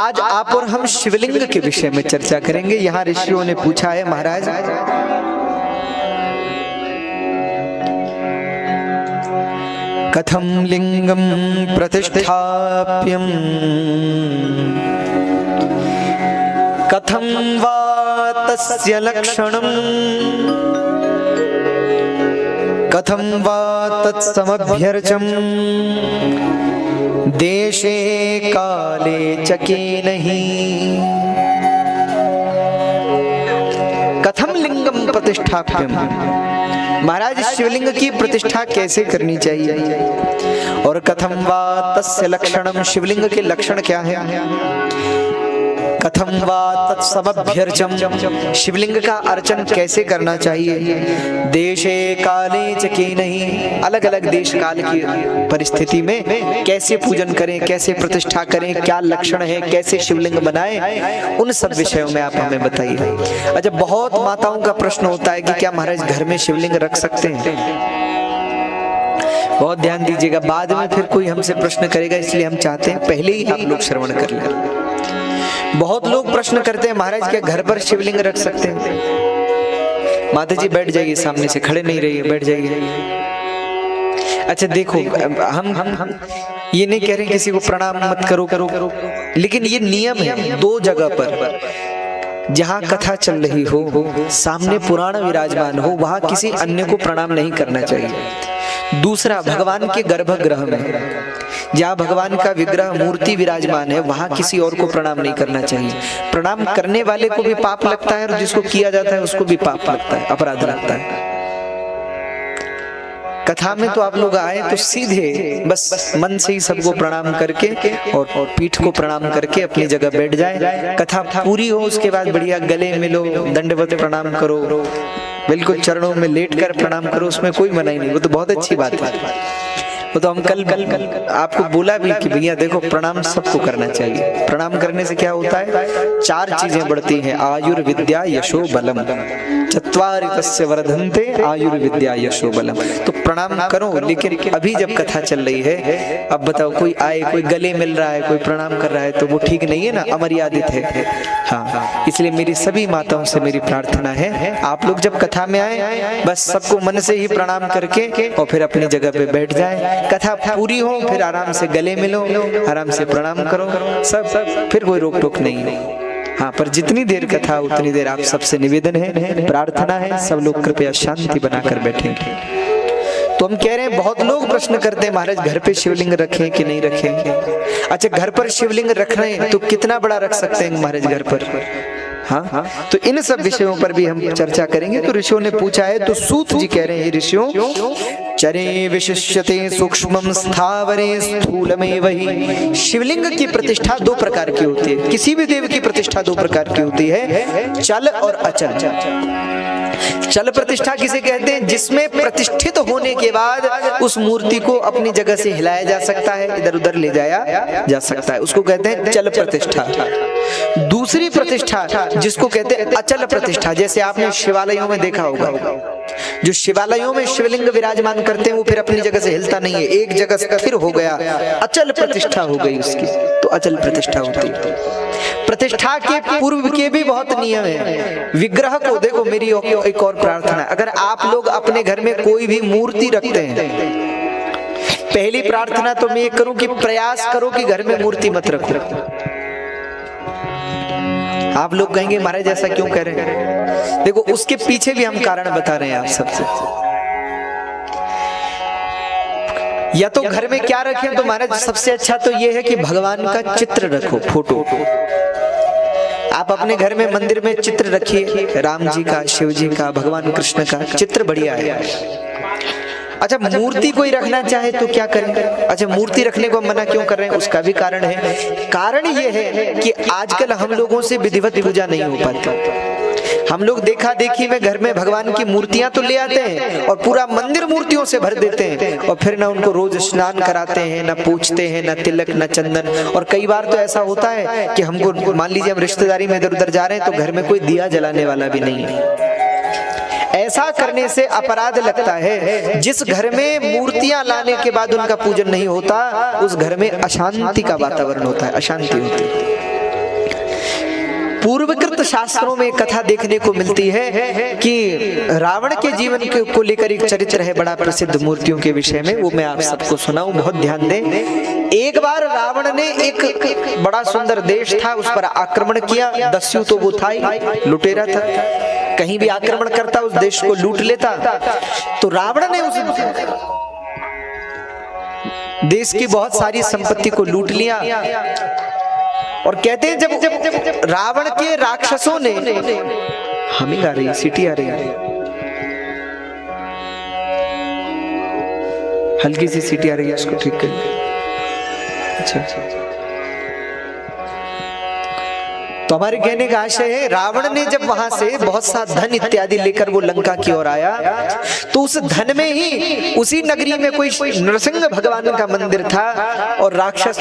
आज आप और हम शिवलिंग के विषय में चर्चा करेंगे। यहाँ ऋषियों ने पूछा है, महाराज कथम लिंगम प्रतिष्ठाप्यम कथम वा तस्य लक्षणम कथम वा तत्समभ्यर्चम देशे काले च केनहि। कथम लिंगम प्रतिष्ठाप्यम, महाराज शिवलिंग की प्रतिष्ठा कैसे करनी चाहिए, और कथम वा तस्य लक्षणम, शिवलिंग के लक्षण क्या है, कथम वा तत्समभ्यर्चम, शिवलिंग का अर्चन कैसे करना चाहिए, देशे काले च केनहि, अलग अलग देश काल की परिस्थिति में कैसे पूजन करें, कैसे प्रतिष्ठा करें, क्या लक्षण है, कैसे शिवलिंग बनाएं, उन सब विषयों में आप हमें बताइए। अच्छा, बहुत माताओं का प्रश्न होता है कि क्या महाराज घर में शिवलिंग रख सकते हैं। बहुत ध्यान दीजिएगा, बाद में फिर कोई हमसे प्रश्न करेगा, इसलिए हम चाहते हैं पहले ही आप लोग श्रवण कर लें। बहुत लोग प्रश्न करते हैं, महाराज क्या घर पर शिवलिंग रख सकते हैं। माता जी बैठ जाइए, सामने से खड़े नहीं रहिए, बैठ जाइए। अच्छा देखो, हम ये नहीं कह रहे किसी को प्रणाम मत करो, लेकिन ये नियम है, दो जगह पर जहाँ कथा चल रही हो, सामने पुराण विराजमान हो, वहां किसी अन्य को प्रणाम नहीं करना चाहिए। दूसरा, भगवान के गर्भगृह में जहाँ भगवान का विग्रह मूर्ति विराजमान है, वहां किसी और को प्रणाम नहीं करना चाहिए। प्रणाम करने वाले को भी पाप लगता है और जिसको किया जाता है उसको भी पाप लगता है, अपराध लगता है। कथा में तो आप लोग आए तो सीधे बस मन से ही सबको प्रणाम करके और पीठ को प्रणाम करके अपनी जगह बैठ जाए। कथा पूरी हो उसके बाद बढ़िया गले मिलो, दंडवत प्रणाम करो, बिल्कुल चरणों में लेटकर प्रणाम करो, उसमें कोई मनाही नहीं, वो तो बहुत अच्छी बात है। वो तो हम कल आपको बोला भी कि भैया देखो प्रणाम सबको करना चाहिए। प्रणाम करने से क्या होता है, चार चीजें बढ़ती हैं, आयुर्विद्या यशो बलम, चत्वारि तस्य वर्धन्ते आयुर्विद्या यशो बलम। तो प्रणाम करो, लेकिन अभी जब कथा चल रही है, अब बताओ कोई आए, कोई गले मिल रहा है, कोई प्रणाम कर रहा है, तो वो ठीक नहीं है ना, अमर्यादित है। हाँ, इसलिए मेरी सभी माताओं से मेरी प्रार्थना है, आप लोग जब कथा में आए बस सबको मन से ही प्रणाम करके और फिर अपनी जगह पे बैठ जाए। कथा पूरी हो फिर आराम से गले मिलो, आराम से प्रणाम करो, सब फिर कोई रोक टोक नहीं। हाँ, पर जितनी देर कथा उतनी देर आप सबसे निवेदन है, प्रार्थना है, सब लोग कृपया शांति बनाकर बैठेंगे। तो हम कह रहे हैं, बहुत लोग प्रश्न करते हैं महाराज घर पे शिवलिंग रखें कि नहीं रखें। अच्छा, घर पर शिवलिंग रख रहे हैं तो कितना बड़ा रख सकते हैं महाराज घर पर। हाँ, तो इन सब विषयों पर भी हम चर्चा करेंगे। तो ऋषियों ने पूछा है, तो सूत जी कह रहे हैं, ऋषियों चरे विशिष्यते सूक्ष्मम स्थावरे स्थूलमेव हि। शिवलिंग की प्रतिष्ठा दो प्रकार की होती है, किसी भी देव की प्रतिष्ठा दो प्रकार की होती है, चल और अचल। चल प्रतिष्ठा किसे कहते हैं, जिसमें प्रतिष्ठित होने के बाद उस मूर्ति को अपनी जगह से हिलाया जा सकता है, इधर उधर ले जाया जा सकता है, उसको कहते हैं चल प्रतिष्ठा। दूसरी प्रतिष्ठा जिसको कहते हैं अचल प्रतिष्ठा, जैसे आपने शिवालयों में देखा होगा, जो शिवालयों में शिवलिंग विराजमान करते हैं वो फिर अपनी जगह से हिलता नहीं है, एक जगह स्थिर हो गया, अचल प्रतिष्ठा हो गई उसकी, तो अचल प्रतिष्ठा होती है। प्रतिष्ठा के पूर्व के भी बहुत नियम है। विग्रह को देखो, मेरी एक और प्रार्थना है, अगर आप लोग अपने घर में कोई भी मूर्ति रखते हैं, पहली प्रार्थना तो मैं ये करूं कि प्रयास करो कि घर में मूर्ति मत रखो। आप लोग कहेंगे महाराज ऐसा क्यों कह रहे हैं, देखो उसके पीछे भी हम कारण बता रहे हैं आप सबसे। या तो घर में क्या रखें, तो महाराज सबसे अच्छा तो ये है कि भगवान का चित्र रखो, फोटो। आप अपने घर में मंदिर में चित्र रखिए, राम जी का, शिव जी का, भगवान कृष्ण का चित्र बढ़िया है। अच्छा, मूर्ति कोई रखना चाहे तो क्या करें। अच्छा, मूर्ति रखने को मना क्यों कर रहे हैं, उसका भी कारण है। कारण ये है कि आजकल हम लोगों से विधिवत पूजा नहीं हो पाती। हम लोग देखा देखी में घर में भगवान की मूर्तियां तो ले आते हैं और पूरा मंदिर मूर्तियों से भर देते हैं, और फिर ना उनको रोज स्नान कराते हैं, ना पूछते हैं, ना तिलक, ना चंदन। और कई बार तो ऐसा होता है कि हमको, मान लीजिए हम रिश्तेदारी में इधर उधर जा रहे हैं, तो घर में कोई दिया जलाने वाला भी नहीं है। ऐसा करने से अपराध लगता है। जिस घर में मूर्तियां लाने के बाद उनका पूजन नहीं होता, उस घर में अशांति का वातावरण होता है, अशांति होती है। पूर्वकृत शास्त्रों में कथा देखने को मिलती है कि रावण के जीवन को लेकर एक चरित्र है बड़ा प्रसिद्ध मूर्तियों के विषय में, वो मैं आप सबको सुनाऊं, बहुत ध्यान दें। एक बार रावण ने एक बड़ा सुंदर देश था उस पर आक्रमण किया। दस्यु तो वो था ही, लुटेरा था, कहीं भी आक्रमण करता उस देश को लूट लेता। तो रावण ने उस देश की बहुत सारी संपत्ति को लूट लिया। और कहते हैं जब रावण के राक्षसों ने, हमिंग आ रही है, सीटी आ रही है, हल्की सी सीटी आ रही है, उसको ठीक कर। अच्छा, तो हमारे कहने का आशय है, रावण ने जब वहां से बहुत सा धन इत्यादि लेकर वो लंका की ओर आया, तो उस धन में ही उसी नगरी में कोई नरसिंह भगवान का मंदिर था। और राक्षस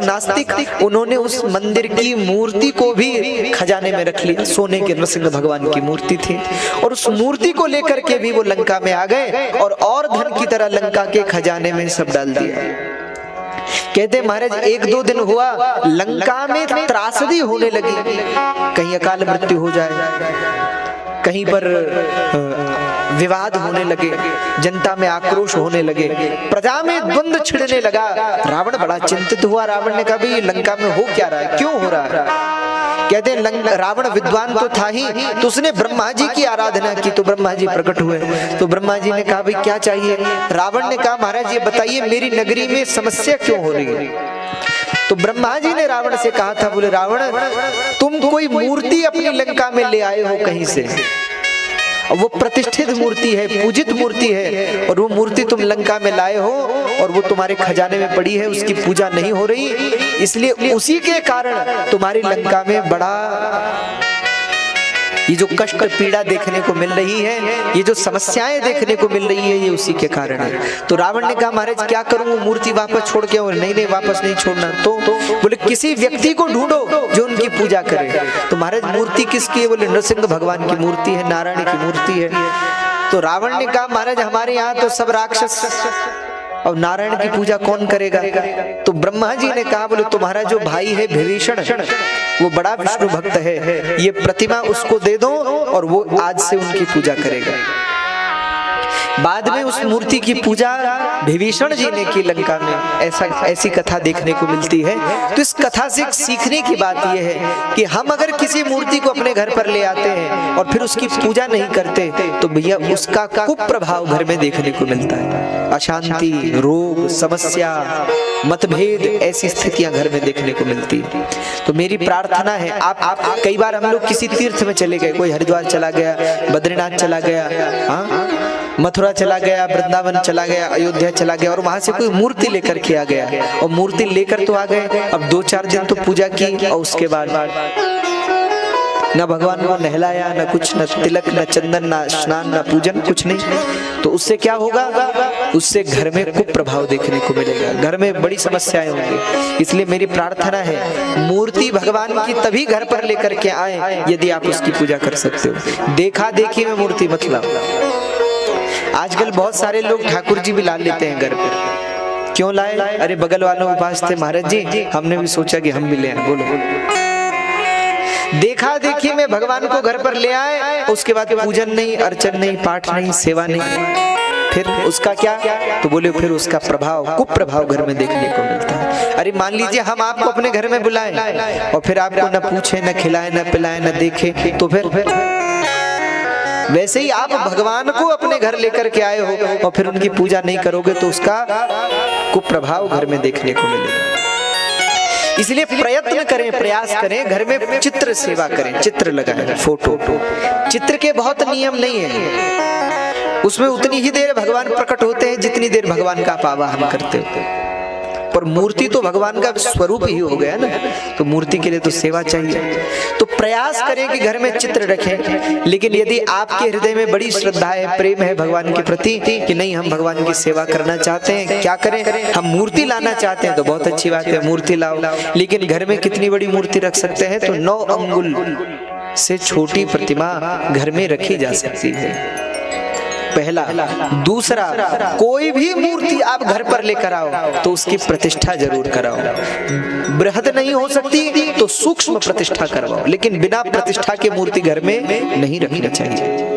नास्तिक, उन्होंने उस मंदिर की मूर्ति को भी खजाने में रख लिया। सोने के नरसिंह भगवान की मूर्ति थी, और उस मूर्ति को लेकर के भी वो लंका में आ गए और धन की तरह लंका के खजाने में सब डाल दिया। कहते महाराज एक दो दिन हुआ, लंका में त्रासदी होने लगी, कहीं अकाल मृत्यु हो जाए, कहीं पर विवाद होने लगे, जनता में आक्रोश होने लगे, प्रजा में द्वंद्व छिड़ने लगा। रावण बड़ा चिंतित हुआ। रावण ने कहा भाई लंका में हो क्या रहा है, क्यों हो रहा है? कहते हैं रावण विद्वान तो था ही, तो उसने ब्रह्मा जी की आराधना की, तो ब्रह्मा जी प्रकट हुए। तो ब्रह्मा जी ने कहा भाई क्या चाहिए? रावण ने कहा महाराज ये बताइए मेरी नगरी में समस्या क्यों हो रही है? तो ब्रह्मा जी ने रावण से कहा था, बोले रावण तुम कोई मूर्ति अपनी लंका में ले आए हो कहीं से, वो प्रतिष्ठित मूर्ति है, पूजित मूर्ति है, और वो मूर्ति तुम लंका में लाए हो और वो तुम्हारे खजाने में पड़ी है, उसकी पूजा नहीं हो रही, इसलिए उसी के कारण तुम्हारी लंका में बड़ा ये जो कष्ट पीड़ा देखने को मिल रही है, ये जो समस्याएं देखने को मिल रही है, ये उसी के कारण है। तो रावण ने कहा महाराज क्या करूं, वो मूर्ति वापस छोड़ के? और नहीं वापस नहीं छोड़ना। तो बोले किसी व्यक्ति को ढूंढो जो उनकी पूजा करे। तो महाराज मूर्ति किसकी है? बोले नरसिंह भगवान की मूर्ति है, नारायण की मूर्ति है। तो रावण ने कहा महाराज हमारे यहाँ तो सब राक्षस, और नारायण की पूजा कौन करेगा? तो ब्रह्मा जी ने कहा बोले तुम्हारा जो भाई है विभीषण, वो बड़ा विष्णु भक्त है, ये प्रतिमा उसको दे दो और वो आज से उनकी पूजा करेगा। बाद में उस मूर्ति की पूजा विभीषण जी ने की लंका में। ऐसी कथा देखने को मिलती है। तो इस कथा से सीखने की बात यह है कि हम अगर किसी मूर्ति को अपने घर पर ले आते हैं और फिर उसकी पूजा नहीं करते, तो भैया उसका कुप्रभाव घर में देखने को मिलता है। अशांति, रोग, समस्या, मतभेद, ऐसी स्थितियां घर में देखने को मिलती है। तो मेरी प्रार्थना है, आप कई बार हम लोग किसी तीर्थ में चले गए, कोई हरिद्वार चला गया, बद्रीनाथ चला गया, मथुरा चला गया, वृंदावन चला गया, अयोध्या चला गया, और वहां से कोई मूर्ति लेकर के आ गया, और मूर्ति लेकर तो आ गए, अब 2-4 दिन तो पूजा की, और उसके बाद न भगवान को नहलाया, न कुछ, न तिलक, न चंदन, न स्नान, न पूजन, कुछ नहीं। तो उससे क्या होगा? उससे घर में कुप्रभाव देखने को मिलेगा, घर में बड़ी समस्याएं होंगी। इसलिए मेरी प्रार्थना है मूर्ति भगवान की तभी घर पर लेकर के आए यदि आप उसकी पूजा कर सकते हो। देखा देखी में मूर्ति मत लाओ। आजकल बहुत सारे लोग ठाकुर जी भी ला लेते हैं घर पर। क्यों लाए? अरे बगल वालों के पास थे महाराज जी, हमने भी सोचा कि हम भी ले आए। बोलो, देखा देखी में भगवान को घर पर ले आए, उसके बाद पूजन नहीं, अर्चन नहीं, पाठ नहीं, सेवा नहीं, फिर उसका क्या? तो बोले फिर उसका प्रभाव, कुप्रभाव घर में देखने को मिलता है। अरे मान लीजिए हम आपको अपने घर में बुलाएं और फिर आपको न पूछे, न खिलाए, न पिलाए, न देखे, तो फिर वैसे ही आप भगवान को अपने घर लेकर के आए हो और फिर उनकी पूजा नहीं करोगे तो उसका कुप्रभाव घर में देखने को मिलेगा। इसलिए प्रयत्न करें, प्रयास करें, घर में चित्र सेवा करें, चित्र लगाएं, फोटो। चित्र के बहुत नियम नहीं है, उसमें उतनी ही देर भगवान प्रकट होते हैं जितनी देर भगवान का आप आवाहन करते हो। पर मूर्ति तो भगवान का स्वरूप ही हो गया ना, तो मूर्ति के लिए तो सेवा चाहिए। तो प्रयास करें कि घर में चित्र रखें, लेकिन यदि आपके हृदय में बड़ी श्रद्धा है, प्रेम है भगवान के प्रति कि नहीं हम भगवान की सेवा करना चाहते हैं, क्या करें? हम मूर्ति लाना चाहते हैं तो बहुत अच्छी बात है, मूर्ति लाओ। लेकिन घर में कितनी बड़ी मूर्ति रख सकते हैं? तो 9 अंगुल से छोटी प्रतिमा घर में रखी जा सकती है। पहला। दूसरा, कोई भी मूर्ति आप घर पर लेकर आओ तो उसकी प्रतिष्ठा जरूर कराओ। बृहद नहीं हो सकती तो सूक्ष्म प्रतिष्ठा करवाओ, लेकिन बिना प्रतिष्ठा के मूर्ति घर में नहीं रखनी चाहिए।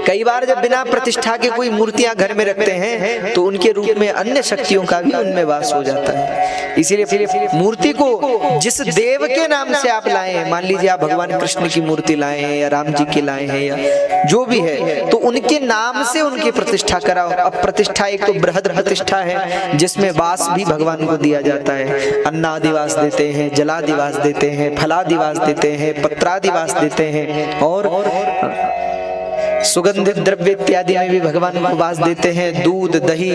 कई बार जब बिना प्रतिष्ठा के कोई मूर्तियां घर में रखते हैं तो उनके रूप में अन्य शक्तियों का भी उनमें वास हो जाता है। इसीलिए मूर्ति को जिस देव के नाम से आप लाए हैं, मान लीजिए आप भगवान कृष्ण की मूर्ति लाए हैं या राम जी की लाए हैं या जो भी है, तो उनके नाम से उनकी प्रतिष्ठा कराओ। अब प्रतिष्ठा एक तो बृहद प्रतिष्ठा है जिसमें वास भी भगवान को दिया जाता है। अन्नादिवास देते हैं, जलादिवास देते हैं, फलादिवास देते हैं, पत्रादिवास देते हैं, और सुगंधित द्रव्य इत्यादि में भी भगवान को वास देते हैं। दूध, दही,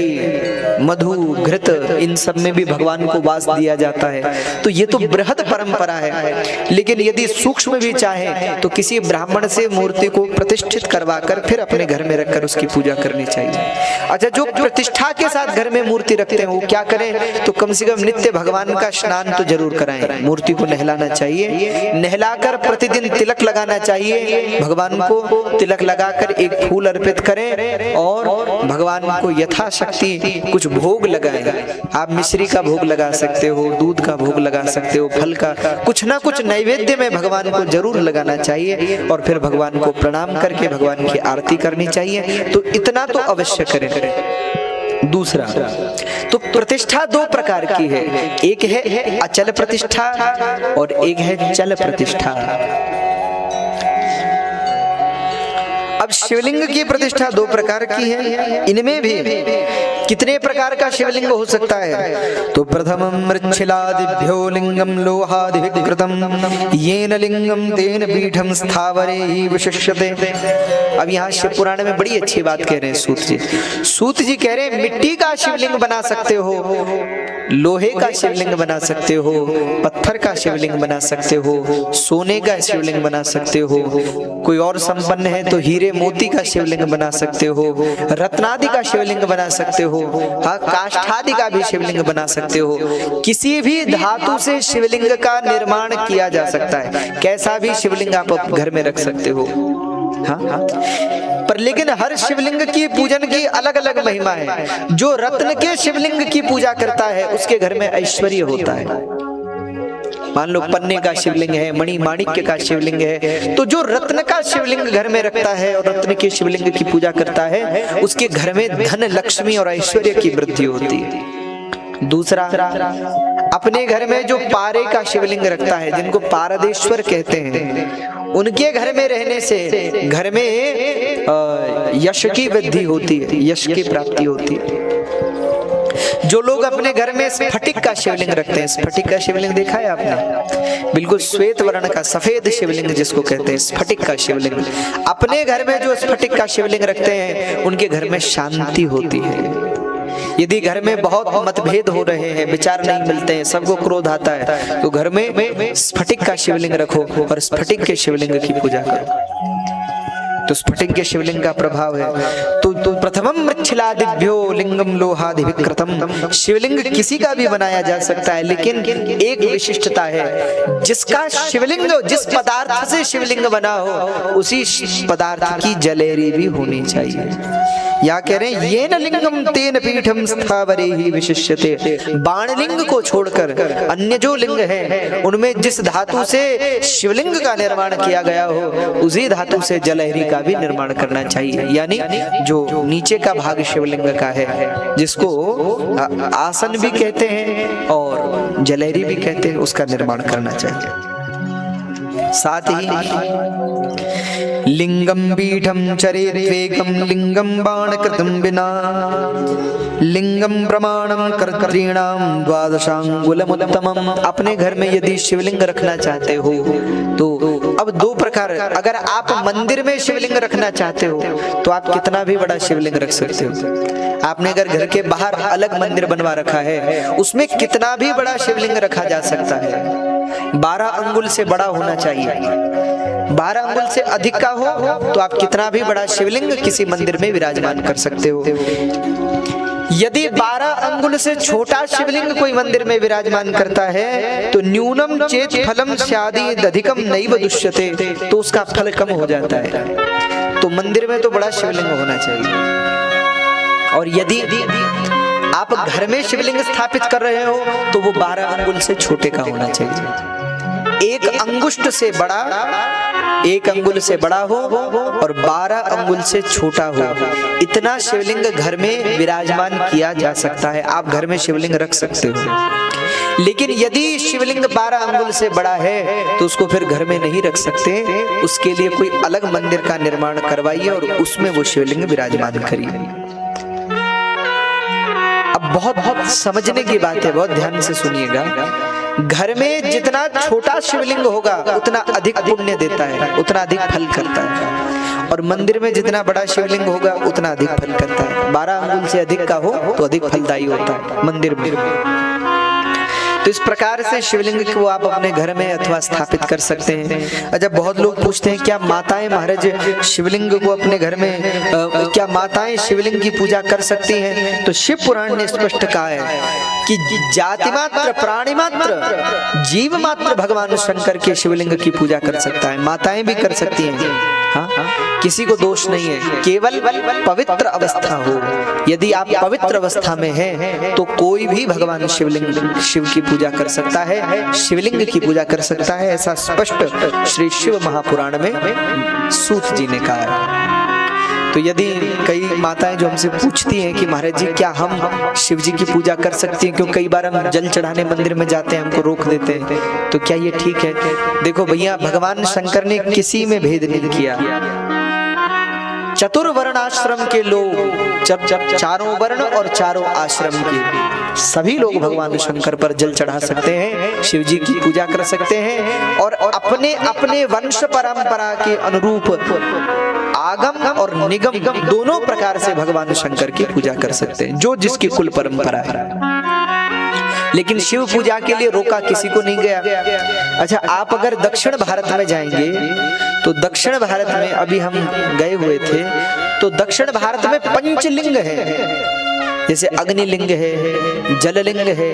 मधु, घृत, इन सब में भी भगवान को वास दिया जाता है। तो ये तो बृहद परंपरा है। लेकिन यदि सूक्ष्म भी चाहे तो किसी ब्राह्मण से मूर्ति को प्रतिष्ठित करवाकर फिर अपने घर में रखकर उसकी पूजा करनी चाहिए। अच्छा, जो प्रतिष्ठा के साथ घर में मूर्ति रखते हैं वो क्या करें, तो कम से कम नित्य भगवान का स्नान तो जरूर कराएं। मूर्ति को नहलाना चाहिए, नहलाकर प्रतिदिन तिलक लगाना चाहिए। भगवान को तिलक लगा एक फूल अर्पित करें और भगवान को यथाशक्ति कुछ भोग लगाएं। आप मिश्री का भोग लगा सकते हो, दूध का भोग लगा सकते हो, फल का कुछ ना कुछ नैवेद्य में भगवान को जरूर लगाना चाहिए और फिर भगवान को प्रणाम करके भगवान की आरती करनी चाहिए। तो इतना तो अवश्य करें। दूसरा, तो प्रतिष्ठा दो प्रकार की है, एक है अचल प्रतिष्ठा और एक है चल प्रतिष्ठा। अब शिवलिंग की प्रतिष्ठा दो प्रकार की है। इनमें भी कितने प्रकार का शिवलिंग हो सकता है, तो प्रथमं मृच्छिलादिभ्यो लिंगम लोहादिविकृतम येन लिंगम तेन पीठम स्थावरे विशिष्यते। अब यहाँ शिव पुराण में बड़ी अच्छी बात कह रहे हैं सूत जी। सूत जी कह रहे हैं मिट्टी का शिवलिंग बना सकते हो, लोहे का शिवलिंग बना सकते हो, पत्थर का शिवलिंग बना सकते हो, सोने का शिवलिंग बना सकते हो, कोई और संपन्न है तो हीरे मोती का शिवलिंग बना सकते हो, रत्नादि का शिवलिंग बना सकते हो, हाँ काष्ठादि का भी शिवलिंग बना सकते हो। किसी भी धातु से शिवलिंग का निर्माण किया जा सकता है, कैसा भी शिवलिंग आप घर में रख सकते हो। हाँ, पर लेकिन हर शिवलिंग की पूजन की अलग अलग महिमा है। जो रत्न के शिवलिंग की पूजा करता है उसके घर में ऐश्वर्य होता है। मान लो पन्ने का शिवलिंग है, मणि माणिक्य का शिवलिंग है, तो जो रत्न का शिवलिंग घर में रखता है और रत्न के शिवलिंग की पूजा करता है उसके घर में धन, लक्ष्मी और ऐश्वर्य की वृद्धि होती है। दूसरा, अपने घर में जो पारे का शिवलिंग रखता है, जिनको पारदेश्वर कहते हैं, उनके घर में रहने से घर में यश की वृद्धि होती है, यश की प्राप्ति होती है। जो लोग अपने घर में स्फटिक का शिवलिंग रखते हैं, स्फटिक का शिवलिंग देखा है आपने, बिल्कुल श्वेत वर्ण का सफेद शिवलिंग जिसको कहते हैं स्फटिक का शिवलिंग, अपने घर में जो स्फटिक का शिवलिंग रखते हैं उनके घर में शांति होती है। यदि घर में बहुत मतभेद हो रहे हैं, विचार नहीं मिलते हैं, सबको क्रोध आता है, तो घर में स्फटिक का शिवलिंग रखो और स्फटिक के शिवलिंग की पूजा करो, तो स्फटिक के शिवलिंग का प्रभाव है। तो प्रथमं मृच्छिलादिभ्यो लिंगम लोहादिविकृतम। शिवलिंग किसी का भी बनाया जा सकता है, लेकिन एक विशिष्टता है, जिसका शिवलिंग, जिस पदार्थ से शिवलिंग बना हो उसी पदार्थ की जलेरी भी होनी चाहिए। या कह रहे हैं ये न लिंगम तेन पीठम स्थावरे ही विशिष्यते। बाणलिंग को छोड़कर अन्य जो लिंग है उनमें जिस धातु से शिवलिंग का निर्माण किया गया हो उसी धातु से जलहरी का भी निर्माण करना चाहिए। यानी जो नीचे का भाग शिवलिंग का है, जिसको आसन भी कहते हैं और जलहरी भी कहते हैं, उसका निर्माण करना चाहिए। साथ ही लिंगम पीठम चरेत्वेकम लिंगम बाणकृतं विना लिंगम प्रमाणम कर्तॄणाम द्वादशांगुलमुत्तमम। अपने घर में यदि शिवलिंग रखना चाहते हो तो अब दो प्रकार, अगर आप मंदिर में शिवलिंग रखना चाहते हो तो आप कितना भी बड़ा शिवलिंग रख सकते हो। आपने अगर घर के बाहर अलग मंदिर बनवा रखा है उसमें कितना भी बड़ा शिवलिंग रखा जा सकता है। 12 अंगुल से बड़ा होना चाहिए, 12 अंगुल से अधिक का हो तो आप कितना भी बड़ा शिवलिंग किसी मंदिर में विराजमान कर सकते हो। यदि 12 अंगुल से छोटा शिवलिंग कोई मंदिर में विराजमान करता है तो न्यूनम चेत फलम स्यादि अधिकम नैव दुष्यते, तो उसका फल कम हो जाता है। तो तो मंदिर में तो बड़ा शिवलिंग होना चाहिए। और यदि आप घर में शिवलिंग स्थापित कर रहे हो तो वो 12 अंगुल से छोटे का होना चाहिए। 1 अंगुष्ठ से बड़ा, 1 अंगुल से बड़ा हो और 12 अंगुल से छोटा हो, इतना शिवलिंग घर में विराजमान किया जा सकता है। आप घर में शिवलिंग रख सकते हो। लेकिन यदि शिवलिंग 12 अंगुल से बड़ा है तो उसको फिर घर में नहीं रख सकते, उसके लिए कोई अलग मंदिर का निर्माण करवाइए और उसमें वो शिवलिंग विराजमान करिए। अब बहुत समझने की बात है, बहुत ध्यान से सुनिएगा। घर में जितना छोटा शिवलिंग होगा उतना अधिक पुण्य देता है, उतना अधिक फल करता है, और मंदिर में जितना बड़ा शिवलिंग होगा उतना अधिक फल करता है। 12 अंगुल से अधिक का हो तो अधिक फलदायी होता है मंदिर में। तो इस प्रकार से शिवलिंग को आप अपने घर में अथवा स्थापित कर सकते हैं। अच्छा, बहुत लोग पूछते हैं क्या माताएं महाराज शिवलिंग को अपने घर में क्या माताएं शिवलिंग की पूजा कर सकती हैं? तो शिव पुराण ने स्पष्ट कहा है कि जाति मात्र, प्राणी मात्र, जीव मात्र भगवान शंकर के शिवलिंग की पूजा कर सकता है। माताएं भी कर सकती हैं, हाँ, किसी को दोष नहीं है, केवल पवित्र अवस्था हो। यदि आप पवित्र अवस्था में हैं तो कोई भी भगवान शिव की पूजा कर सकता है, शिवलिंग की पूजा कर सकता है। ऐसा स्पष्ट श्री शिव महापुराण में सूत जी ने कहा है। तो यदि कई माताएं जो हमसे पूछती हैं कि महाराज जी क्या हम शिव जी की पूजा कर सकती हैं, क्योंकि कई बार हम जल चढ़ाने मंदिर में जाते हैं, हमको रोक देते हैं, तो क्या ये ठीक है? देखो भैया, भगवान शंकर ने किसी में भेद नहीं किया। चतुर्वर्ण आश्रम के लोग, जब चारों वर्ण और चारों आश्रम के सभी लोग भगवान शंकर पर जल चढ़ा सकते हैं, शिव जी की पूजा कर सकते हैं, और अपने अपने वंश परंपरा के अनुरूप आगम और निगम दोनों प्रकार से भगवान शंकर की पूजा कर सकते हैं, जो जिसकी कुल परंपरा है। लेकिन शिव पूजा के लिए रोका किसी को नहीं गया। अच्छा, आप अगर दक्षिण भारत में जाएंगे तो दक्षिण भारत में अभी हम गए हुए थे, तो दक्षिण भारत में पंचलिंग है। जैसे अग्निलिंग है, जललिंग है,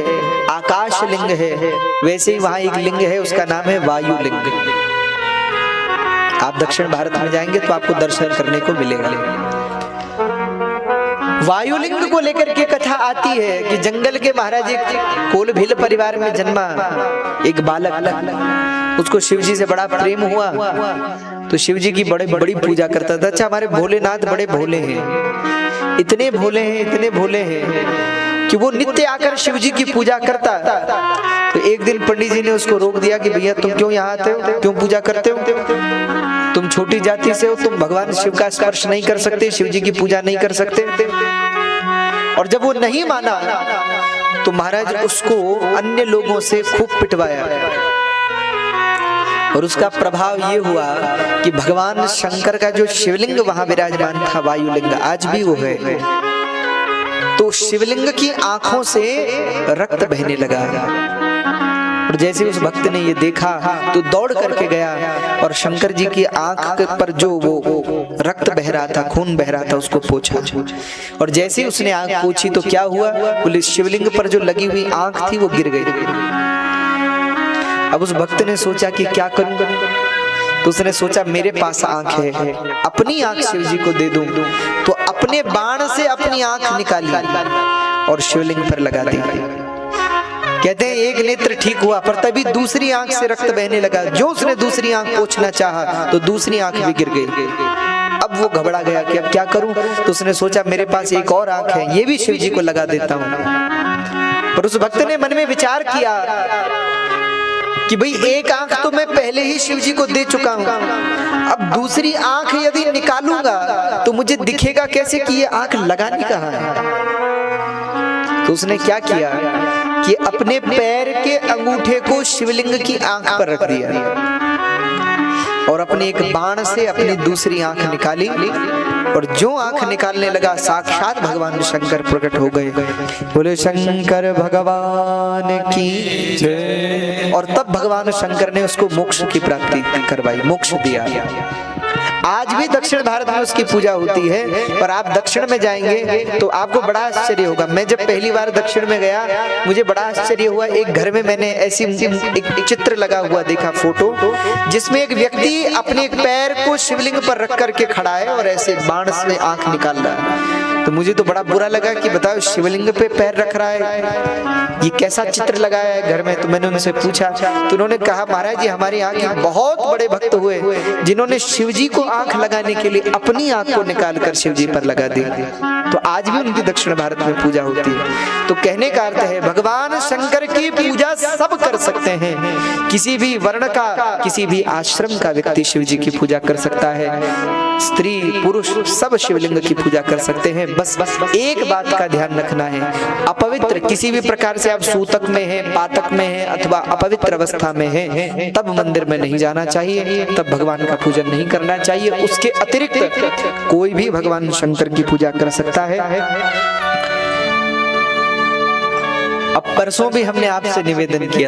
आकाशलिंग है, वैसे ही वहां एक लिंग है, उसका नाम है वायुलिंग। आप दक्षिण भारत में जाएंगे तो आपको दर्शन करने को मिलेगा। वायुलिंग को लेकर के कथा आती है कि जंगल के महाराज एक कोल भील परिवार में जन्मा एक बालक, उसको शिवजी से बड़ा प्रेम हुआ तो शिवजी की बड़ी पूजा करता था। अच्छा, हमारे भोलेनाथ बड़े भोले हैं, इतने भोले हैं, इतने भोले हैं कि वो नित्य आकर शिवजी की पूजा करता। तो एक दिन पंडित जी ने उसको रोक दिया कि भैया तुम क्यों यहाँ आते हो, क्यों पूजा करते हो? तुम छोटी जाति से हो, तुम भगवान शिव का स्पर्श नहीं कर सकते, शिव जी की पूजा नहीं कर सकते। और जब वो नहीं माना तो महाराज उसको अन्य लोगों से खूब पिटवाया, और उसका प्रभाव ये हुआ कि भगवान शंकर का जो शिवलिंग वहां विराजमान था, वायुलिंग, आज भी वो है, तो शिवलिंग की आंखों से रक्त बहने लगा। और जैसे उस भक्त ने ये देखा तो दौड़ करके गया और शंकर जी की आंख पर जो वो रक्त बह रहा था, खून बह रहा था, उसको पोंछा। और जैसे ही उसने आंख पोंछी तो क्या हुआ, बोले शिवलिंग पर जो लगी हुई आंख थी वो गिर गई। अब उस भक्त ने सोचा कि क्या करूं, तो उसने सोचा मेरे पास आंख है, अपनी आंख शिव जी को दे दूं। तो अपने बाण से अपनी आंख निकाली और शिवलिंग पर लगा दी। कहते हैं एक नेत्र ठीक हुआ, पर तभी दूसरी आंख से रक्त बहने लगा। जो उसने दूसरी आंख पोंछना चाहा तो दूसरी आंख भी गिर गई। अब वो घबरा गया कि अब क्या करूं, तो उसने सोचा मेरे पास एक और आंख है, ये भी शिव जी को लगा देता हूं। पर उस भक्त ने मन में विचार किया कि भाई एक आंख तो मैं पहले ही शिव जी को दे चुका हूं, अब दूसरी आंख यदि निकालूंगा तो मुझे दिखेगा कैसे कि ये आंख लगानी कहां है। तो उसने क्या किया कि अपने पैर के अंगूठे को शिवलिंग की आंख पर रख दिया और अपने एक बाण से अपनी दूसरी आंख निकाली, और जो आंख निकालने लगा साक्षात भगवान शंकर प्रकट हो गए। बोले शंकर भगवान की जय। और तब भगवान शंकर ने उसको मोक्ष की प्राप्ति करवाई, मोक्ष दिया। आज भी दक्षिण भारत में उसकी पूजा होती है, पर आप दक्षिण में जाएंगे तो आपको बड़ा आश्चर्य होगा। मैं जब पहली बार दक्षिण में गया, मुझे बड़ा आश्चर्य हुआ। एक घर में मैंने ऐसी एक चित्र लगा हुआ देखा, फोटो, जिसमें एक व्यक्ति अपने पैर को शिवलिंग पर रख करके खड़ा है और ऐसे बाण से आंख निकाल रहा है। तो मुझे तो बड़ा बुरा लगा कि बताओ, शिवलिंग पे पैर रख रहा है, ये कैसा चित्र लगाया है घर में। तो मैंने उनसे पूछा, तो उन्होंने कहा, महाराज जी हमारे यहाँ के बहुत बड़े भक्त हुए जिन्होंने शिव जी को आंख लगाने के लिए अपनी आंख को निकाल कर शिव जी पर लगा दी। तो आज भी उनकी दक्षिण भारत में पूजा होती है। तो कहने का अर्थ है, भगवान शंकर की पूजा सब कर सकते हैं। किसी भी वर्ण का, किसी भी आश्रम का व्यक्ति शिव जी की पूजा कर सकता है। स्त्री पुरुष सब शिवलिंग की पूजा कर सकते हैं। बस एक बात का ध्यान रखना है, अपवित्र किसी भी प्रकार से आप सूतक में हैं, पातक में हैं अथवा अपवित्र अवस्था में हैं, तब मंदिर में नहीं जाना चाहिए, तब भगवान का पूजन नहीं करना चाहिए। उसके अतिरिक्त कोई भी भगवान शंकर की पूजा कर सकता है। अब परसों भी हमने आपसे निवेदन किया